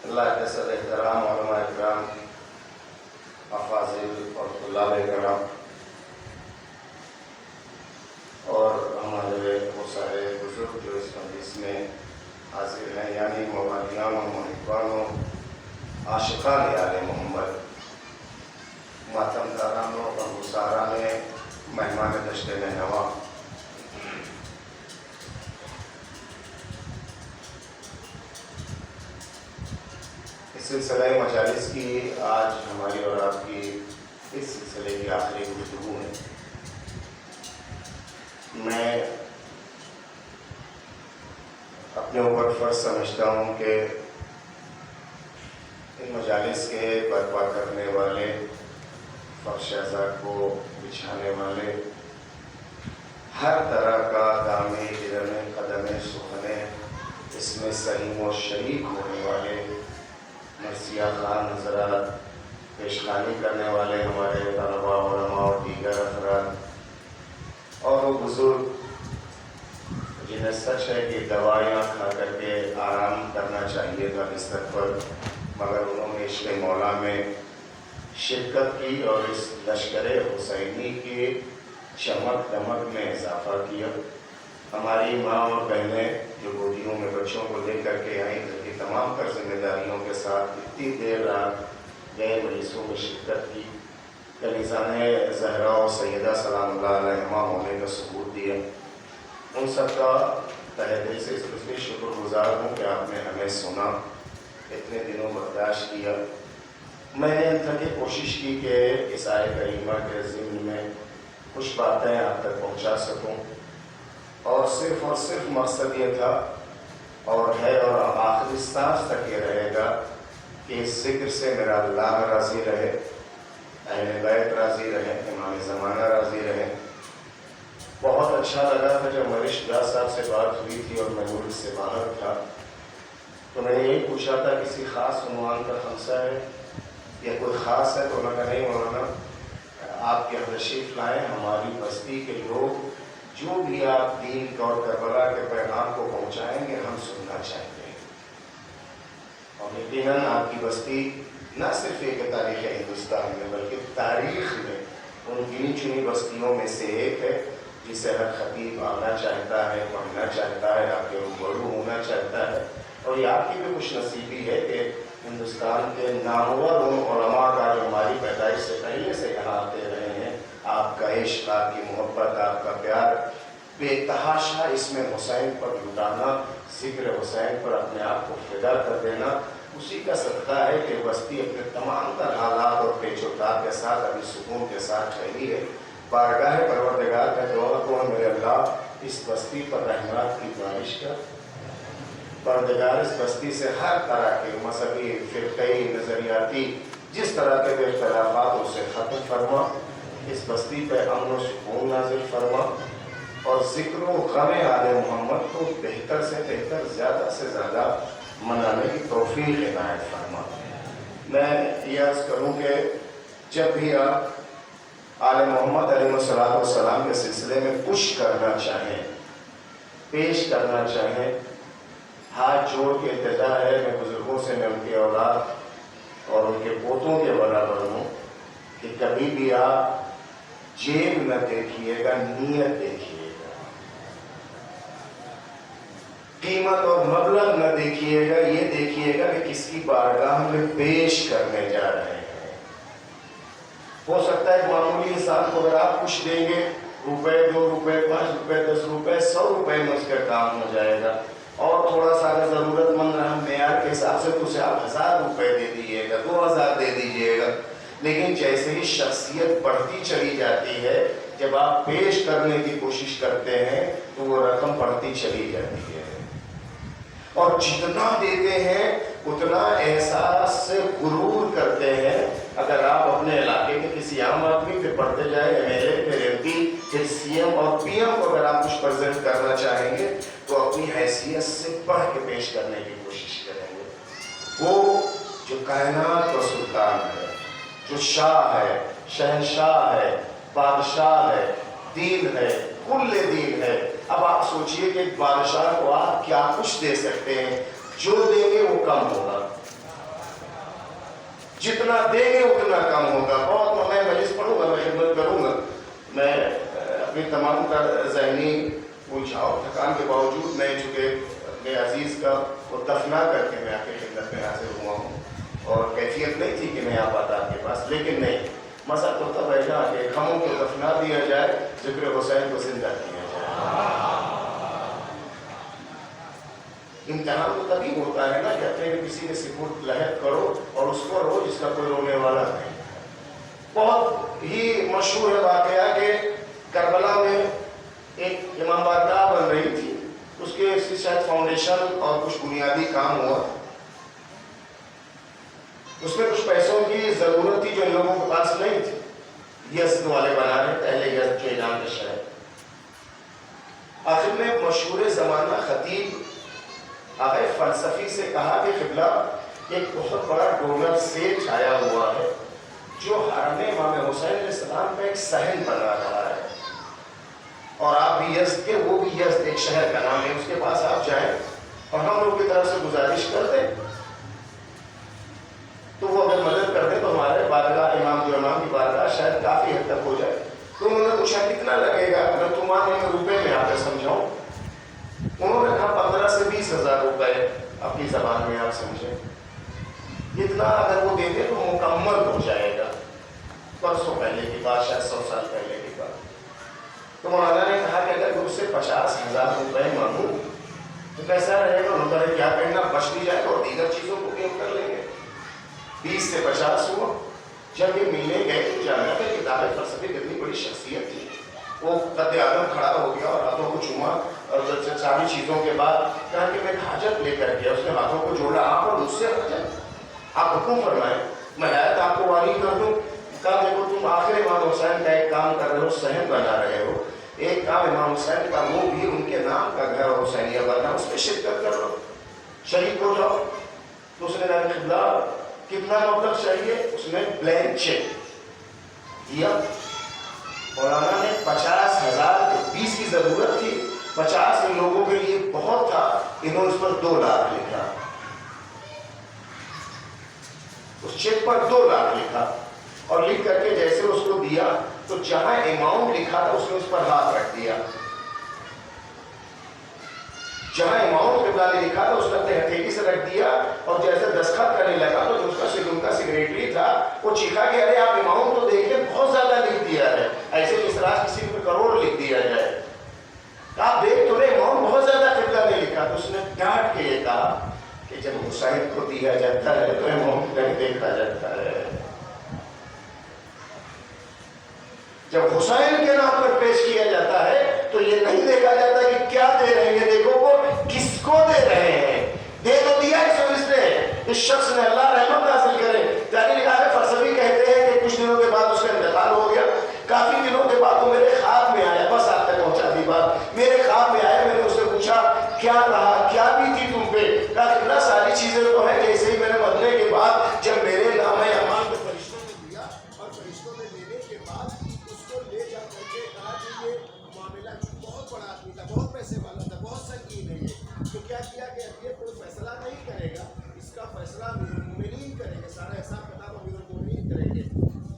اللہ کے سر احترام علماء اکرام، افاضل اور طلاب کرام اور ہمارے وہ سارے بزرگ جو اس مجلس میں حاضر ہیں، یعنی موالین و محبان و عاشقان آل محمد، ماتم داران و غمگساران مہمان دشت نوا، اس سلسلہ مجالس کی آج ہماری اور آپ کی اس سلسلے کی آخری گفتگو ہے۔ میں اپنے اوپر فرض سمجھتا ہوں کہ ان مجالس کے برپا کرنے والے، فرش ازاد کو بچھانے والے، ہر طرح کا دامے گرنے قدمے سخنے اس میں سلیم و شریک ہونے والے، مرثیہ خان حضرات، پیشخانی کرنے والے ہمارے طلباء، علماء اور دیگر افراد، اور وہ بزرگ جنہیں سچ ہے کہ دوائیاں کھا کر کے آرام کرنا چاہیے تھا بستر پر، مگر انہوں نے عشق مولا میں شرکت کی اور اس لشکر حسینی کی چمک دمک میں اضافہ کیا۔ ہماری ماں اور بہنیں جو گودیوں میں بچوں کو لے کر کے آئیں، گھر کی تمام تر ذمہ داریوں کے ساتھ اتنی دیر رات گئے مجلسوں میں شرکت کی، کنیزان زہرا و سیدہ سلام اللہ علیہما ہونے کا ثبوت دیا، ان سب کا تہہ دل سے اس لیے شکر گزار ہوں کہ آپ نے ہمیں سنا، اتنے دنوں برداشت کیا۔ میں نے انتہائی کوشش کی کہ اس آیت کریمہ کے ضمن میں کچھ باتیں آپ تک پہنچا سکوں، اور صرف مقصد یہ تھا اور ہے اور آخری سانس تک یہ رہے گا کہ اس ذکر سے میرا اللہ راضی رہے، اہل بیت راضی رہے، امام زمانہ راضی رہے۔ بہت اچھا لگا تھا جب مریش داس صاحب سے بات ہوئی تھی اور میں ملک سے باہر تھا، تو میں نے یہی پوچھا تھا کسی خاص عنوان کا خمسہ ہے یا کوئی خاص ہے، تو انہوں نے کہا نہیں مولانا، آپ کے تشریف لائیں، ہماری بستی کے لوگ جو بھی آپ دین اور کربلا کے پیغام کو پہنچائیں گے ہم سننا چاہتے ہیں۔ اور یقیناً آپ کی بستی نہ صرف ایک تاریخ ہندوستان میں بلکہ تاریخ میں ان گنی چنی بستیوں میں سے ایک ہے جسے ہر خطیب آنا چاہتا ہے، پڑھنا چاہتا ہے، آپ کے روبرو ہونا چاہتا ہے، اور یہ آپ کی بھی خوش نصیبی ہے کہ ہندوستان کے نامور ان علماء کا جو ہماری پیدائش سے پہلے سے یہاں آتے رہے ہیں، آپ کا عشق، آپ کی محبت، آپ کا پیار بے تحاشا اس میں حسین پر لٹانا، ذکر حسین پر اپنے آپ کو فدا کر دینا، اسی کا صدقہ ہے کہ بستی اپنے تمام تر حالات اور پیچ و تاب کے ساتھ ابھی سکون کے ساتھ ٹھہری ہے۔ بارگاہ پروردگار کا دعا کو میرے اللہ اس بستی پر رحمت کی بارش کر، پروردگار اس بستی سے ہر طرح کے مذہبی، فرقی، نظریاتی جس طرح کے اختلافات اسے ختم فرما، اس بستی پہ امن و سکون نازل فرما، اور ذکر و غم آل محمد کو بہتر سے بہتر، زیادہ سے زیادہ منانے کی توفیق عنایت فرما۔ میں یہ عرض کروں کہ جب بھی آپ آل محمد علیہ السلام کے سلسلے میں کچھ کرنا چاہیں، پیش کرنا چاہیں، ہاتھ جوڑ کے التجا ہے میں بزرگوں سے، میں ان کے اولاد اور ان کے پوتوں کے برابر ہوں کہ کبھی بھی آپ جیب نہ دیکھیے گا، نیت دیکھیے گا، قیمت اور مبلغ نہ دیکھیے گا، یہ دیکھیے گا کہ کس کی بارگاہ میں پیش کرنے جا رہے ہیں۔ ہو سکتا ہے معمولی انسان کو اگر آپ کچھ دیں گے، روپے، 2 روپے، 5 روپے، 10 روپے، 100 روپے میں اس کا کام ہو جائے گا، اور تھوڑا سا اگر ضرورت مند رہا معیار کے حساب سے تو اسے آپ 1000 روپے دے دیجیے گا، 2000 دے دیجیے گا، لیکن جیسے ہی شخصیت بڑھتی چلی جاتی ہے، جب آپ پیش کرنے کی کوشش کرتے ہیں تو وہ رقم بڑھتی چلی جاتی ہے، اور جتنا دیتے ہیں اتنا احساس سے غرور کرتے ہیں۔ اگر آپ اپنے علاقے کے کسی عام آدمی پھر پڑھتے جائے، ایم ایل اے، پھر ایم پی، پھر سی ایم اور پی ایم کو اگر آپ کچھ پریزنٹ کرنا چاہیں گے تو اپنی حیثیت سے بڑھ کے پیش کرنے کی کوشش کریں گے۔ وہ جو کائنات کا سلطان ہے، جو شاہ ہے، شہنشاہ ہے، بادشاہ ہے، دین ہے، کل دین ہے، اب آپ سوچئے کہ ایک بادشاہ کو آپ کیا کچھ دے سکتے ہیں، جو دیں گے وہ کم ہوگا، جتنا دیں گے اتنا کم ہوگا. بہت میں مجلس پڑھوں گا, میں خدمت کروں گا, میں اپنی تمام تر ذہنی الجھاؤ تھکان کے باوجود میں چونکہ اپنے عزیز کا وہ دفنا کر کے میں آپ کی خدمت میں حاضر ہوا ہوں, اور کیفیت نہیں تھی کہ میں آ پاتا آپ کے پاس, لیکن نہیں, مسئلہ تو تب ہے نا کہ غموں کو دفنا دیا جائے, ذکر حسین کو زندہ کیا جائے. امتحان تو تبھی ہوتا ہے نا کہ اپنے کسی کے سپرد لحد کرو اور اس کو رو جس کا کوئی رونے والا نہیں. بہت ہی مشہور ہے واقعہ کہ کربلا میں ایک امام بارگاہ بن رہی تھی, اس کے شاید فاؤنڈیشن اور کچھ بنیادی کام ہوا, اس میں کچھ پیسوں کی ضرورت تھی جو ان لوگوں کے پاس نہیں تھی. یزد والے بنا رہے, پہلے یزد جو ایران کے شہر. آخر میں مشہور زمانہ خطیب آئے فلسفی سے کہا کہ قبلہ ایک بہت بڑا ڈونر سیٹ آیا ہوا ہے جو حرم امام حسین علیہ السلام کا ایک صحن بنا رہا ہے, اور آپ بھی یزد کے, وہ بھی یزد ایک شہر کا نام ہے, اس کے پاس آپ جائیں اور ہم لوگ کی طرف سے گزارش کر دیں تو وہ اگر مدد کر دیں تو ہمارے بارگاہ امام کی بارگاہ شاید کافی حد تک ہو جائے. تو انہوں نے پوچھا کتنا لگے گا, میں تمہارے روپے میں آپ کو سمجھاؤں. انہوں نے کہا 15 سے 20 ہزار روپے اپنی زبان میں آپ سمجھیں, اتنا اگر وہ دے دے تو مکمل ہو جائے گا. برسوں پہلے کی بات, شاید 100 سال پہلے کی بات. تو مولانا نے کہا کہ اگر اس سے 50,000 روپے مانگوں تو کیسا رہے گا. انہوں نے کیا کرنا, بچ بھی جائے گا اور دیگر چیزوں کو بھی ہم کر لیں گے. 20 سے 50 ہوا. جب یہ ملنے گئے تو جانا کہ کتاب فلسفے کی اتنی بڑی شخصیت تھی, وہ قد اعظم کھڑا ہو گیا اور ہاتھوں کو چوما, اور ساری چیزوں کے بعد کہا کہ میں حاجت لے کر گیا. اس نے ہاتھوں کو جوڑا, آپ اور مجھ سے حاجت, آپ حکم فرمائیں, میں ہدایت آپ کو واری کر دوں. کہا دیکھو تم آخر امام حسین کا ایک کام کر رہے ہو, صحن بنا رہے ہو, ایک کام امام حسین کا وہ بھی ان کے نام کا گھر حسینیہ بنا, اس میں شرکت کر لو, شریک ہو جاؤ. تو اس نے کہا قبلہ کتنا مبلغ چاہیے, اس نے بلینک چیک دیا. مولانا نے 50,000, 20 کی ضرورت تھی, 50 ان لوگوں کے لیے بہت تھا, انہوں نے اس پر 2 لاکھ لکھا, اس چیک پر 2 لاکھ لکھا, اور لکھ کر کے جیسے اس کو دیا تو جہاں اماؤنٹ لکھا تھا اس نے اس پر ہاتھ رکھ دیا. جہاں اماؤنٹ قبلہ نے لکھا تھا اس نے اپنے ہتھیلی سے رکھ دیا, اور جیسے دستخط کرنے لگا تو جو ان کا سیکریٹری تھا وہ چیخا کہ ارے آپ اماؤنٹ تو دیکھیں, بہت زیادہ لکھ دیا ہے, ایسے اس طرح کسی کو کروڑ لکھ دیا جائے, آپ دیکھ تو رہے اماؤنٹ بہت زیادہ قبلہ نے لکھا. تو اس نے ڈانٹ کے یہ کہا کہ جب حسین کو دیا جاتا ہے تو اماؤنٹ نہیں دیکھا جاتا ہے, جب حسین کے نام پر پیش کیا جاتا ہے تو یہ نہیں دیکھا جاتا کہ کیا دے رہے ہیں, دیکھو وہ کس کو دے رہے ہیں. دے تو دیا اس نے, اس شخص نے, اللہ رحمت حاصل کرے. یعنی لکھا ہے فلسفی کہتے ہیں کہ کچھ دنوں کے بعد اس کا انتقال ہو گیا. کافی دنوں کے بعد وہ میرے خواب میں آیا, بس آپ تک پہنچا دی بات, میرے خواب میں آیا, میں نے اس سے پوچھا کیا کہا, کیا بھی تھی تم پہ, کہا اتنا ساری چیزیں تو ہیں جیسے ہی میرے مرنے کے بعد جب میرے نام امان کو فرشتوں نے دیا, اور فرشتوں نے لینے کے بعد اس کو لے جا کر کے کہا کہ یہ معاملہ بہت بڑا آدمی تھا, بہت پیسے والا تھا, بہت سنگین ہے یہ, تو کیا کیا کہ اب یہ کوئی فیصلہ نہیں کرے گا, اس کا فیصلہ امیر المومنین کریں گے, سارا حساب کتاب امیر المومنین کریں گے.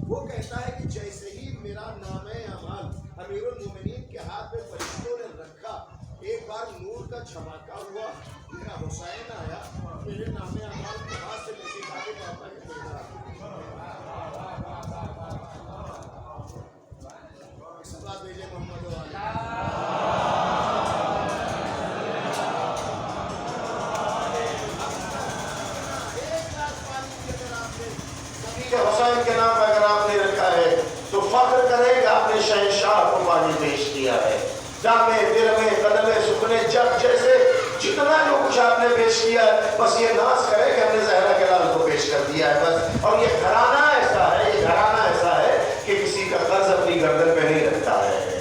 وہ کہتا ہے کہ جیسے ہی میرا نام اعمال امیر المومنین کے ہاتھ میں فرشتوں نے رکھا, ایک بار نور کا جھماکا ہوا, میرا حسین آیا, میرے نام اعمال کے ہاتھ سے لے کے آگے پاپا کے دیکھا. اس بات بھیجے محمد حسین کے نام اگر آپ نے رکھا ہے تو فخر کرے کہ آپ نے شہنشاہ کو پانی پیش کیا ہے. جامے دل میں قدمے سکھنے جب جیسے جتنا جو کچھ آپ نے پیش کیا ہے, بس یہ ناز کرے کہ ہم نے زہرا کے لال کو پیش کر دیا ہے بس. اور یہ گھرانہ ایسا ہے, یہ گھرانہ ایسا ہے کہ کسی کا قرض اپنی گردن پہ نہیں رکھتا ہے.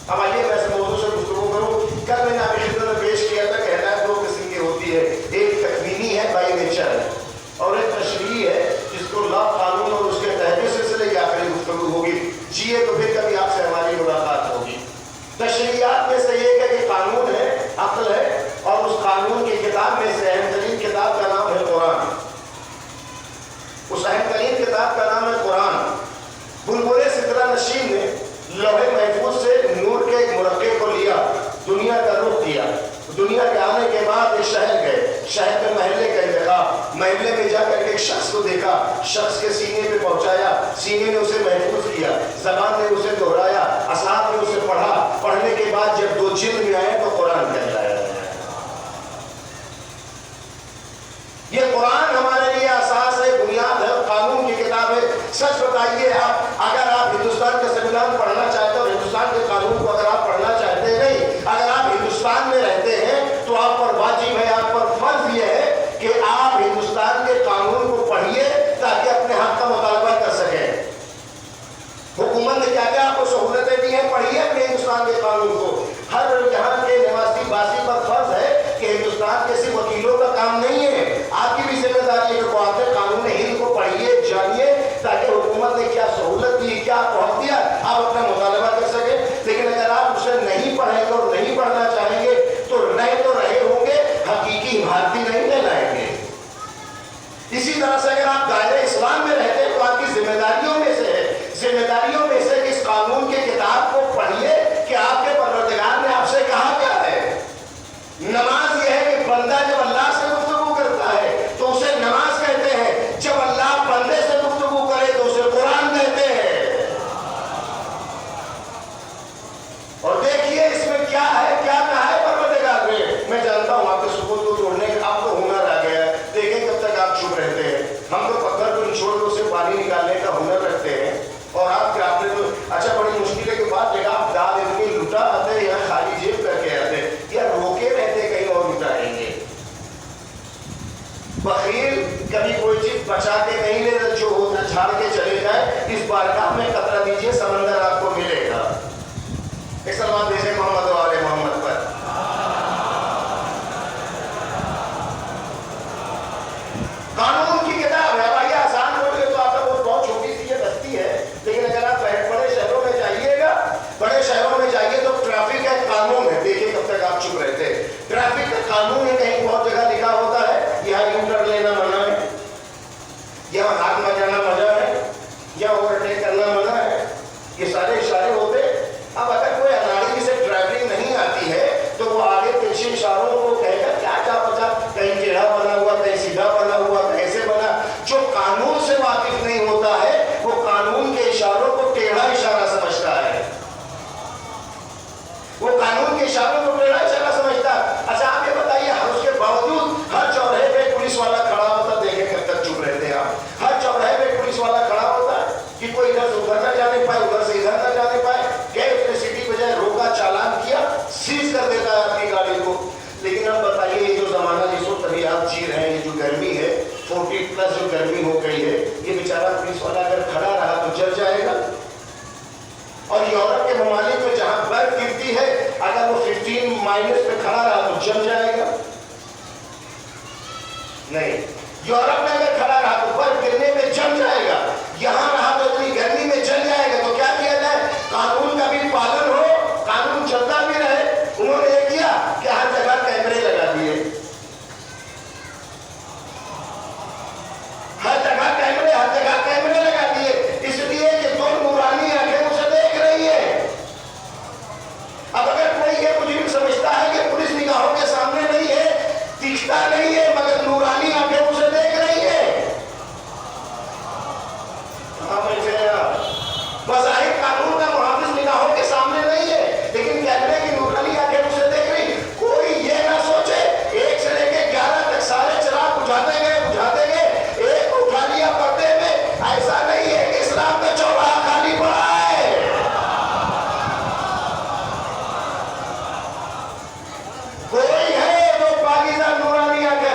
اب آئیے میں اس موضوع سے گفتگو کروں. کل میں نے آپ کی خدمت میں پیش کیا تھا کہ ہدایت 2 قسم کی ہوتی ہے, ایک تکوینی ہے بائی نیچر ہے, اور ایک تشریعی ہے جس کو لا قانون اور اس کے تحت سلسلے کی آخری گفتگو ہوگی. جیے تو پھر کبھی آپ سے ہماری ملاقات ہوگی. تشریعات میں سے ایک ہے کہ قانون ہے, عقل ہے, اور اس قانون کی کتاب میں سے اہم ترین کتاب کا نام ہے قرآن. محلے میں جا کر ایک شخص کو دیکھا, شخص کے سینے پہ پہنچایا, سینے نے اسے محفوظ کیا, زبان نے اسے دہرایا, اصحاب نے اسے پڑھا, پڑھنے کے بعد جب 2 جلد میں آئے تو قرآن کہلایا. یہ قرآن ہمارے لیے اساس ہے, بنیاد ہے, قانون کی کتاب ہے. سچ بتائیے آپ, اگر آپ ہندوستان کا سنویدھان پڑھنا چاہتے ہو, ہندوستان کے قانون کو اگر آپ پڑھنا چاہتے ہیں, نہیں, اگر آپ ہندوستان میں رہتے ہیں تو آپ پر واجب ہے, آپ پر فرض یہ ہے کہ آپ ہندوستان کے قانون کو پڑھیے تاکہ اپنے حق کا مطالبہ کر سکیں. حکومت نے کیا کیا آپ کو سہولتیں دی ہیں, پڑھیے اپنے ہندوستان کے قانون کو. ہر یہاں کے نواسی باسی پر فرض ہے کہ ہندوستان کے صرف وکیلوں کا کام نہیں ہے, آپ کی بھی ذمہ داری ہے کہ آپ قانون ہند کو پڑھیے, جانیے, تاکہ حکومت نے کیا سہولت دی, کیا حق دیا, آپ اپنا مطالبہ کر سکیں. لیکن اگر آپ اسے نہیں پڑھیں گے اور نہیں پڑھنا چاہیں گے تو رہے ہوں گے, حقیقی بھارتی نہیں کہلائیں گے. اسی طرح سے اگر آپ دائرہ اسلام میں رہتے ہیں تو آپ کی ذمہ داریوں میں سے ہے, ذمہ داریوں میں سے اس قانون کی کتاب کو پڑھیے کہ آپ کے پروردگار نے آپ سے کہا کیا ہے. نماز یہ ہے کہ بندہ جب اللہ سے گفتگو کرتا ہے تو اسے نماز کہتے ہیں, جب اللہ بندے سے گفتگو کرے تو اسے قرآن کہتے ہیں. اور دیکھیے اس میں کیا ہے, کیا کہا ہے پروردگار نے. میں جانتا ہوں آپ کے سکون کو توڑنے کا آپ کو ہنر آ گیا ہے, دیکھیں کب تک آپ چپ رہتے ہیں. ہم تو پتھر کو نچوڑ کے اسے پانی نکالنے کا ہنر رکھتے ہیں, اور آپ نے تو اچھا بڑی مشکل کے بعد دیکھا آپ داد اتنی لٹا آتے یا خالی جیب کر کے آتے یا روکے رہتے کہیں اور لٹائیں گے. بخیل کبھی کوئی چیز بچا کے نہیں لے, جو ہوتا جھاڑ کے چلے جائے. اس بارگاہ میں قطرہ دیجیے, سمندر آپ کو ملے گا. ایک سلام بھیجیں محمد و آل محمد پر. قانون کی کتاب ہے بھائی, آسان بول گے تو آپ کا بہت چھوٹی سی یہ بستی ہے, لیکن اگر آپ بڑے شہروں میں جائیے گا, بڑے شہروں میں جائیے تو ٹریفک کا قانون ہے. دیکھیے کب تک آپ چپ رہتے ہیں. ٹریفک کا قانون ہے, کہیں بہت جگہ لکھا ہوتا ہے یہاں یوٹر لینا منع ہے, یہاں ہاتھ بجانا منع ہے, یا اوورٹیک کرنا منع ہے. یہ سارے اشارے ہوتے. اب اگر کوئی اناڑی سے ڈرائیونگ نہیں آتی ہے تو وہ آگے پیچھے اشاروں کو کہے گا کیا کیا پتا, کہیں ٹیڑھا بنا ہوا, کہیں سیدھا بنا ہوا, کیسے بنا. جو قانون سے واقف نہیں ہوتا ہے وہ قانون کے اشاروں کو ٹیڑھا اشارہ سمجھتا ہے, وہ قانون کے اشاروں کو ٹیڑھا اشارہ سمجھتا ہے. اچھا آپ یہ بتائیے, ہر اس کے باوجود ہر چوراہے پہ پولیس والا کھڑا ہوتا, دیکھیں کب تک چپ رہتے ہیں آپ. ہر چوراہے پہ پولیس والا کھڑا ہوتا ہے کہ کوئی ادھر سے ادھر نہ جانے پائے, ادھر سے ادھر نہ جانے پائے. کہ اس نے سیٹی بجائے روکا, چالان کیا, سیز کر دیتا ہے اپنی گاڑی کو. لیکن اب بتائیے یہ جو زمانہ جس وقت ابھی آپ جی رہے ہیں, یہ جو گرمی ہے 40+ جو گرمی ہو گئی ہے, یہ بیچارہ پولیس والا اگر کھڑا رہا تو جل جائے گا. اور یورپ کے ممالک میں جہاں برف گرتی ہے اگر وہ 15- پہ کھڑا رہا تو جل جائے گا. نہیں, یورپ میں اگر کھڑا رہا تو برف گرنے میں جل جائے گا. یہاں رہا تو اتنی گرمی میں جل جائے گا. تو کیا کیا جائے, قانون کا بھی پالن ہو, قانون چلتا بھی رہے. انہوں نے یہ کیا کہ ہر جگہ کیمرے لگا دیے, ہر جگہ کیمرے لگا دیے, اس لیے کہ 2 نورانی آنکھیں اسے دیکھ رہی ہے. اب اگر کوئی یہ مجرم سمجھتا ہے کہ پولیس نگاہوں کے سامنے نہیں ہے, دکھتا نہیں ہے, مگر نورانی آنکھیں اسے دیکھ رہی ہے. بظاہر قانون کا محافظ نگاہوں کے سامنے نہیں ہے, لیکن کیمرے کی نورانی آنکھیں اسے دیکھ رہی. کوئی یہ نہ سوچے 1 سے لے کے 11 تک سارے چراغ بجھاتے گئے, ایک کو اٹھا لیا پردے میں. ایسا نہیں ہے کہ اسلام کا چوراہا خالی پڑا ہے. کوئی ہے جو پاکیزہ نورانی آنکھیں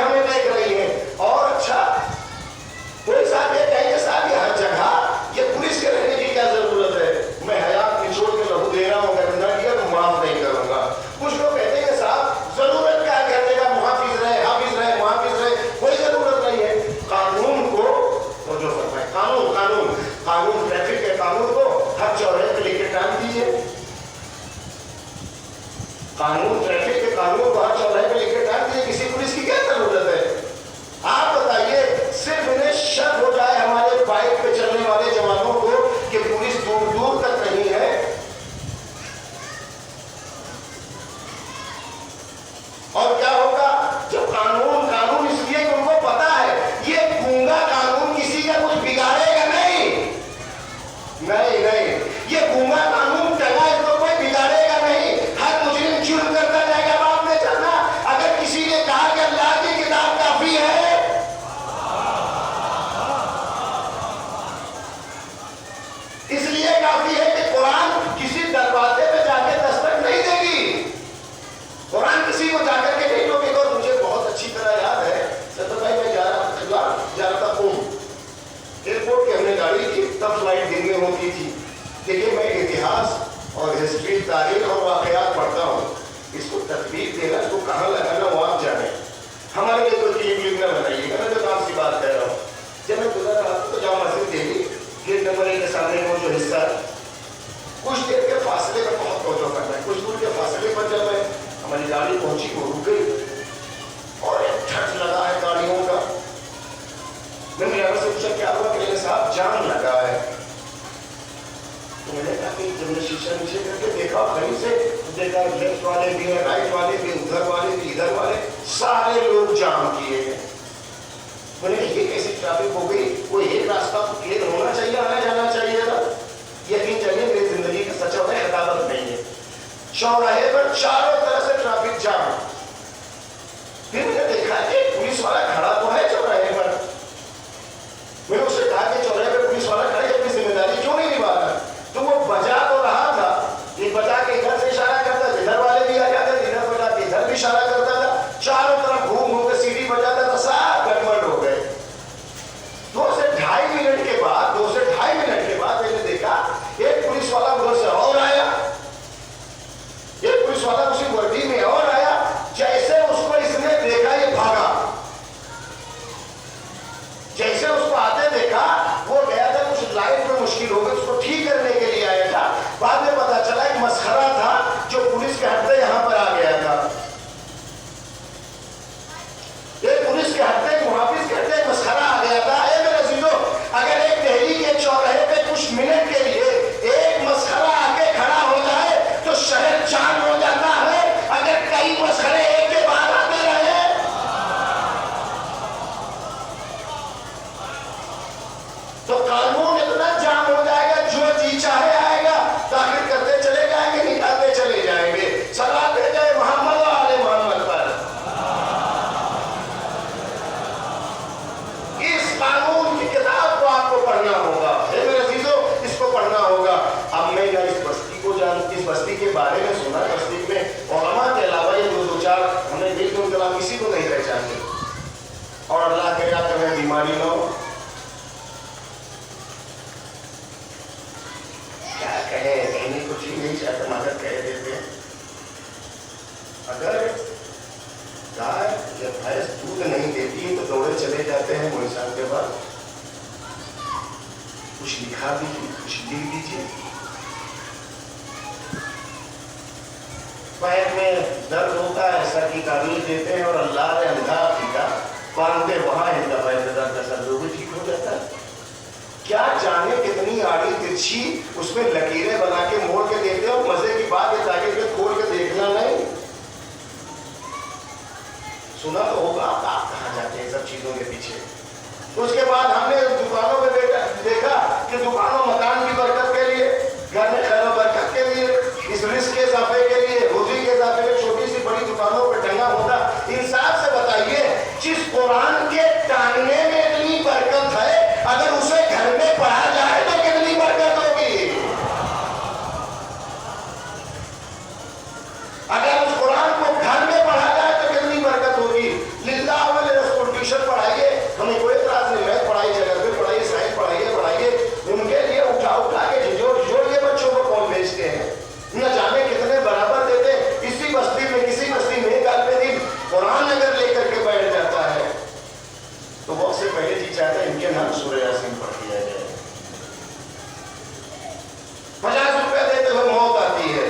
میں ڈرائیور سے پوچھا کیا ہوا؟ کہ صاحب جام لگا ہے. تو میں نے کہا کہ جب نے شیشہ نیچے کر کے دیکھا کہیں سے دیکھا لیفٹ والے بھی ہیں، رائٹ والے بھی، ادھر والے بھی، ادھر والے، سارے لوگ جام کیے ہیں. میں نے کہا یہ کیسی ٹریفک ہو گئی؟ کوئی ایک راستہ کلیئر ہونا چاہیے، آنا جانا چاہیے تھا. یقین جانیے میری زندگی کا سچا ہوتا ہے، خطابت نہیں ہے. چوراہے پر چاروں طرف سے ٹریفک جام. پھر میں نے دیکھا کہ پولیس والا کھڑا تو ہے چوراہے پر. میں نے اس سے کہا کہ چوراہے پہ پولیس والا کھڑا ہے، اپنی ذمہ داری کیوں نہیں نبھا رہا؟ تو وہ بجا تو رہا تھا، یہ بجا کے ادھر سے اشارہ کرتا تھا، ادھر والے بھی آ جاتے تھے، ادھر بجا کے ادھر بھی اشارہ کرتا تھا، چاروں طرف گھوم گھوم کے سیٹی بجاتا تھا، سب گڑبڑ ہو گئے. 2 سے 2.5 منٹ کے بعد میں نے دیکھا ایک پولیس والا ادھر سے اور آیا، ایک پولیس والا اسی وردی میں اور آیا. جیسے اس کو اس نے دیکھا یہ بھاگا، جیسے اس کو آتے دیکھا وہ گیا تھا، کچھ لائٹ میں مشکل ہو گئی، اس کو ٹھیک کرنے کے لیے آیا تھا. بعد میں پتا چلا ایک مسخرہ تھا جو پولیس کے ہفتے یہاں پر آ گیا تھا. ایک پولیس کے ہفتے محافظ کے ہفتے مسخرہ آ گیا تھا. اے میرے عزیزو، اگر ایک دہلی کے چوراہے پہ کچھ منٹ کے لیے ایک مسخرہ آ کے کھڑا ہو جائے تو شہر چاند ہو جاتا ہے. اگر کئی مسخرے ایک کے بعد آتے رہے تو قانون اتنا جام ہو جائے گا، جو جی چاہے آئے گا، داخل کرتے چلے جائیں گے، نکالتے چلے جائیں گے. صلوات بھیجے محمد و آل محمد پر. اس قانون کی کتاب کو آپ کو پڑھنا ہوگا. اے میرے عزیزو، اس کو پڑھنا ہوگا. اب میں نہ اس بستی کو اس بستی کے بارے میں سنا، بستی میں علماء کے علاوہ یہ دو چار ہمیں دل کے انقلاب کسی کو نہیں پہچانتے. اور اللہ کرے آپ کو بیماری نہ ہو. کیا کہنے کچھ ہی نہیں چاہتے مگر کہہ دیتے ہیں. اگر گائے یا بھینس دودھ نہیں دیتی تو دوڑے چلے جاتے ہیں وہ انسان کے بعد. کچھ لکھا دیجیے، کچھ لکھ دیجیے. پیر میں درد ہوتا ہے، سر کی تعبیر دیتے ہیں اور اللہ نے اندھا پیتا باندھتے وہاں ان کا پیر میں درد کا سر بھی ٹھیک ہو جاتا ہے. کیا جانے کتنی آڑی ترچھی اس میں لکیریں بنا کے موڑ کے دیکھتے ہیں. اور مزے کی بات ہے تاکہ پھر کھول کے دیکھنا نہیں. سنا تو ہوگا آپ کہاں جاتے ہیں سب چیزوں کے پیچھے. اس کے بعد ہم نے دکانوں میں دیکھا کہ دکانوں مکان کی برکت کے لیے، گھر میں خیر و برکت کے لیے، اس رزق کے اضافے کے لیے، روزی کے اضافے کے چھوٹی سی بڑی دکانوں پہ ٹنگا ہوتا. انصاف سے بتائیے، جس قرآن کے ٹانگنے میں اتنی برکت ہے، اگر اسے گھر میں پڑھا جائے تو کتنی برکت ہوگی. اگر اس قرآن کو گھر میں پڑھا جائے تو کتنی برکت ہوگی. للہ ولرسول ٹیوشن پڑھائیے، ہمیں کوئی اعتراض نہیں. Math پڑھائیے، جغرافی پڑھائیے، science پڑھائیے. ان کے لیے اٹھا کے جوڑ کے بچوں کو کون بھیجتے ہیں، نہ جانے کتنے برابر دیتے. اسی بستی میں، کسی بستی میں ایک آدمی دن قرآن اگر لے کر کے بیٹھ جاتا ہے تو وہ سے پہلے جی چاہتا ہے ان کے نام سورہ یاسین پڑھ دیا جائے. 50 روپے دیتے ہوئے موت آتی ہے.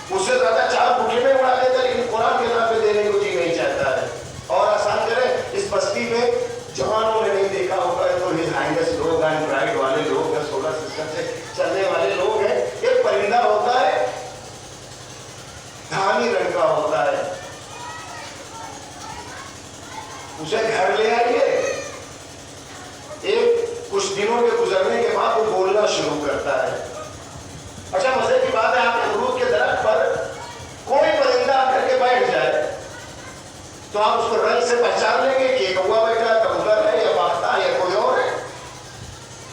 اس سے زیادہ 4 بھوکے میں اڑا دیتا ہے، لیکن قرآن کے نام پہ دینے کو جی نہیں چاہتا ہے. اور آسان کریں، اس بستی میں جوانوں نے نہیں دیکھا ہوگا تو ہز ہائنڈس لوگ ہیں، برائڈ والے لوگ ہیں، سولر سسٹم سے چلنے والے لوگ ہیں. ایک پرندہ ہوتا ہے، دھانی رنگ کا ہوتا ہے، اسے گھر لے آئیے. ایک کچھ دنوں کے گزرنے کے بعد وہ بولنا شروع کرتا ہے. اچھا مزے کی بات ہے، آپ کے امرود کے درخت پر کوئی پرندہ آ کر کے بیٹھ جائے تو آپ اس کو رنگ سے پہچان لیں گے کہ یہ کوا بیٹھا ہے، کبوتر ہے، یا باختہ ہے، یا کوئی اور ہے.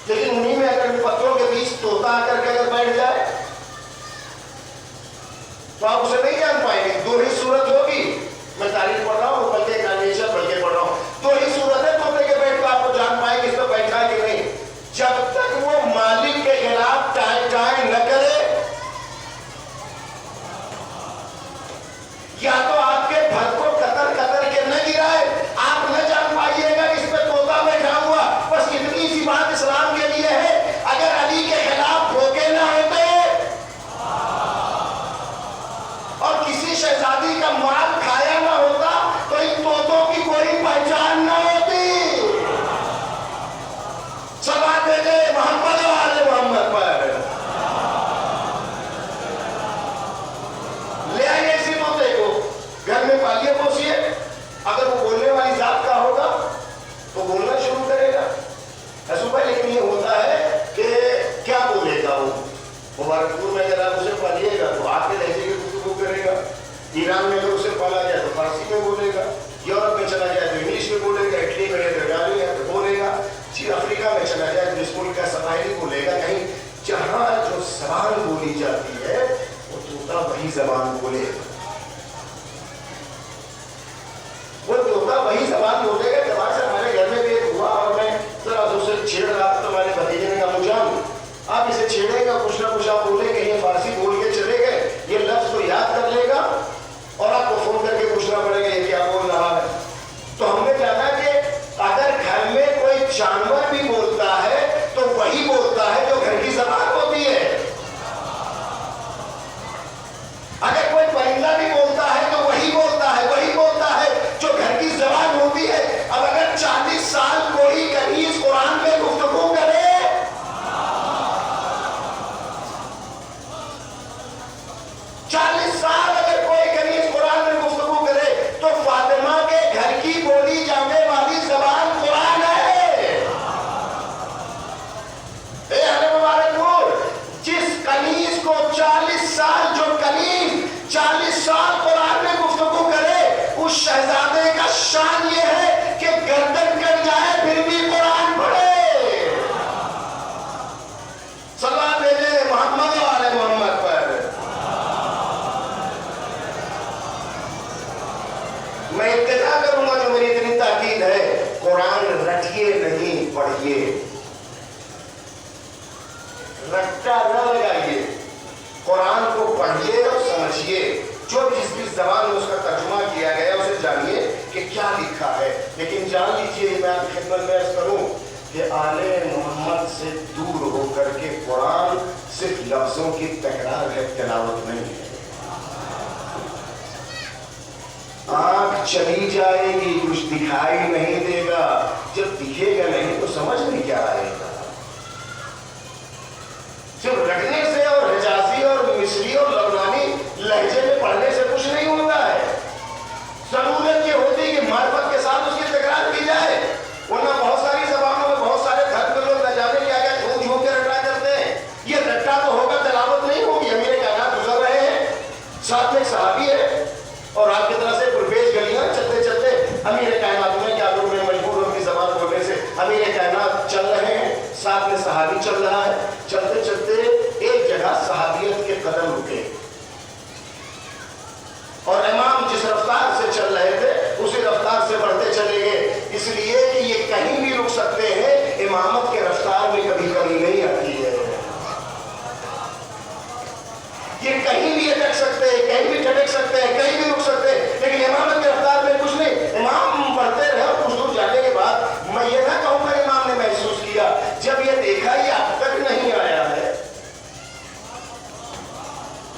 لیکن انہیں میں اگر پتوں کے بیچ طوطا آ کر کے اگر بیٹھ جائے تو آپ اسے نہیں جان پائیں گے. 2 ہی صورت ہوگی. میں تاریخ پڑھ رہا ہوں، بلکہ کانیشن بلکہ پڑھ رہا ہوں. 2 ہی صورت ہے طوطے کے بیٹھ کو آپ کو جان پائیں گے اس پہ بیٹھا ہے کہ نہیں. جب تک وہ مالک کے خلاف ٹائیں نہ کرے، یا تو آپ کے گھر کو قطر قطر کے نہ گرائے، آپ نہ جانور بھی بولتا ہے تو وہی بولتا ہے جو گھر کی زبان ہوتی ہے. اگر کوئی پرندہ بھی بولتا ہے تو وہی بولتا ہے جو گھر کی زبان ہوتی ہے. اب اگر 40 سال کوئی کنیز قرآن میں گفتگو کرے، 40 سال اگر کوئی کنیز قرآن میں گفتگو کرے تو فاطمہ کے گھر کی بولی جانے والی زبان قرآن ہے. اے اہل مبارک پور، جس کنیز کو 40 سال، جو کنیز 40 سال قرآن میں گفتگو کرے، اس شہزادے کا شان یہ ہے کہ گردن کٹ جائے پھر بھی قرآن پڑھے. صلوات بھیجے محمد و آل محمد پر. میں ابتدا کروں گا جو میری اتنی تاکید ہے، قرآن رٹیے نہیں پڑھیے. رٹا نہ لگائیے، قرآن کو پڑھیے اور سمجھیے. جو جس بھی زبان میں اس کا ترجمہ کیا گیا اسے جانیے کہ کیا لکھا ہے. لیکن جان لیجیے، میں آپ کی خدمت میں عرض کروں کہ آل محمد سے دور ہو کر کے قرآن صرف لفظوں کی تکرار ہے، تلاوت نہیں ہے. آنکھ چلی جائے گی، کچھ دکھائی نہیں دے گا. جب دکھے گا نہیں تو سمجھ میں کیا آئے گا. صرف رکھنے سے اور حجازی اور مصری اور لبنانی لہجے میں پڑھنے سے کچھ نہیں ہوتا ہے. ضرورت یہ ہوتی ہے کہ معرفت کے ساتھ اس کی تکرار کی جائے. ورنہ بہت ساری زبانوں میں بہت سارے گھر کے لوگ نہ جانے کیا کیا جھوم جھوم کے رٹا کرتے ہیں. یہ رٹا تو ہوگا، تلاوت نہیں ہوگی. امیر کائنات گزر رہے ہیں، ساتھ میں ایک صحابی ہے، اور آپ کی طرح سے پرفیش گلیاں چلتے چلتے امیر کائنات میں کیا لوگ مجبور ہو اپنی زبان بولنے سے امیر کائنات چل رہے ہیں، ساتھ میں صحابی چل رہا ہے. چلتے چلتے ایک جگہ صحابیت کے قدم رکے اور امام جس رفتار سے چل رہے تھے اسی رفتار سے بڑھتے چلے گئے، اس لیے کہ یہ کہیں بھی رک سکتے ہیں. امامت کے رفتار میں کبھی کمی نہیں آتی ہے. یہ کہیں بھی اٹک سکتے ہیں، کہیں بھی ٹھٹک سکتے ہیں، کہیں بھی رک سکتے ہیں، لیکن امامت کے رفتار میں کچھ نہیں. امام بڑھتے رہے اور کچھ دور جانے کے بعد میں یہ نہ کہوں گا امام نے محسوس کیا، جب یہ دیکھا یہ اب تک نہیں آیا ہے.